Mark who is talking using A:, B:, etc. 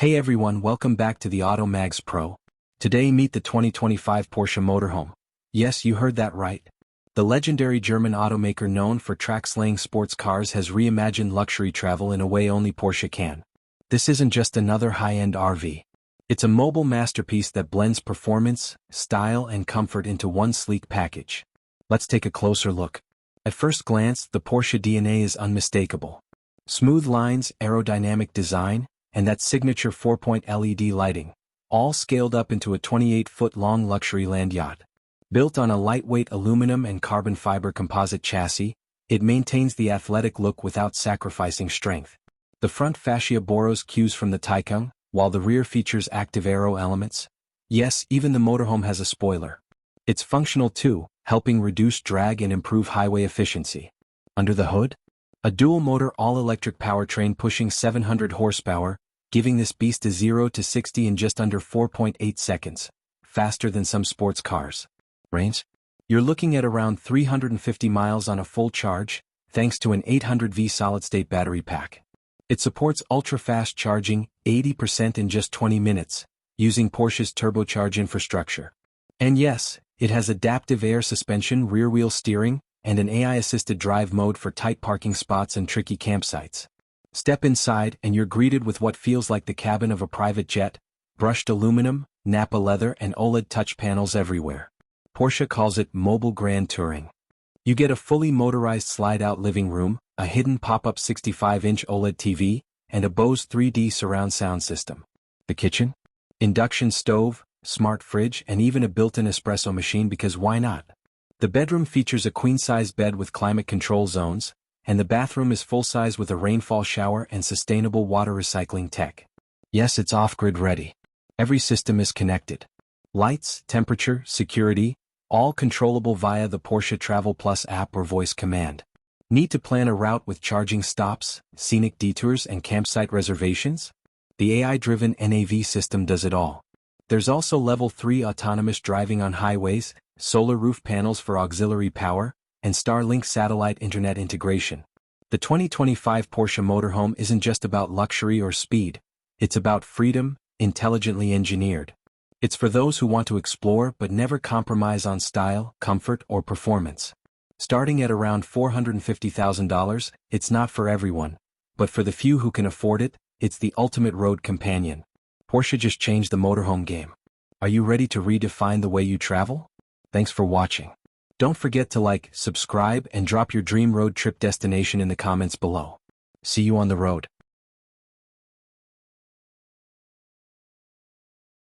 A: Hey everyone, welcome back to the Auto Mags Pro. Today meet the 2025 Porsche Motorhome. Yes, you heard that right. The legendary German automaker known for track-slaying sports cars has reimagined luxury travel in a way only Porsche can. This isn't just another high-end RV. It's a mobile masterpiece that blends performance, style, and comfort into one sleek package. Let's take a closer look. At first glance, the Porsche DNA is unmistakable. Smooth lines, aerodynamic design, and that signature 4-point LED lighting, all scaled up into a 28-foot-long luxury land yacht. Built on a lightweight aluminum and carbon fiber composite chassis, it maintains the athletic look without sacrificing strength. The front fascia borrows cues from the Taycan, while the rear features active aero elements. Yes, even the motorhome has a spoiler. It's functional too, helping reduce drag and improve highway efficiency. Under the hood? A dual-motor all-electric powertrain pushing 700 horsepower, giving this beast a 0 to 60 in just under 4.8 seconds, faster than some sports cars. Range? You're looking at around 350 miles on a full charge, thanks to an 800V solid-state battery pack. It supports ultra-fast charging, 80% in just 20 minutes, using Porsche's turbocharge infrastructure. And yes, it has adaptive air suspension, rear-wheel steering, and an AI-assisted drive mode for tight parking spots and tricky campsites. Step inside and you're greeted with what feels like the cabin of a private jet, brushed aluminum, Nappa leather, and OLED touch panels everywhere. Porsche calls it mobile grand touring. You get a fully motorized slide-out living room, a hidden pop-up 65-inch OLED TV, and a Bose 3D surround sound system. The kitchen? Induction stove, smart fridge, and even a built-in espresso machine, because why not? The bedroom features a queen-size bed with climate control zones, and the bathroom is full-size with a rainfall shower and sustainable water recycling tech. Yes, it's off-grid ready. Every system is connected. Lights, temperature, security, all controllable via the Porsche Travel Plus app or voice command. Need to plan a route with charging stops, scenic detours, and campsite reservations? The AI-driven NAV system does it all. There's also Level 3 autonomous driving on highways, solar roof panels for auxiliary power, and Starlink satellite internet integration. The 2025 Porsche Motorhome isn't just about luxury or speed, it's about freedom, intelligently engineered. It's for those who want to explore but never compromise on style, comfort, or performance. Starting at around $450,000, it's not for everyone, but for the few who can afford it, it's the ultimate road companion. Porsche just changed the motorhome game. Are you ready to redefine the way you travel? Thanks for watching. Don't forget to like, subscribe, and drop your dream road trip destination in the comments below. See you on the road.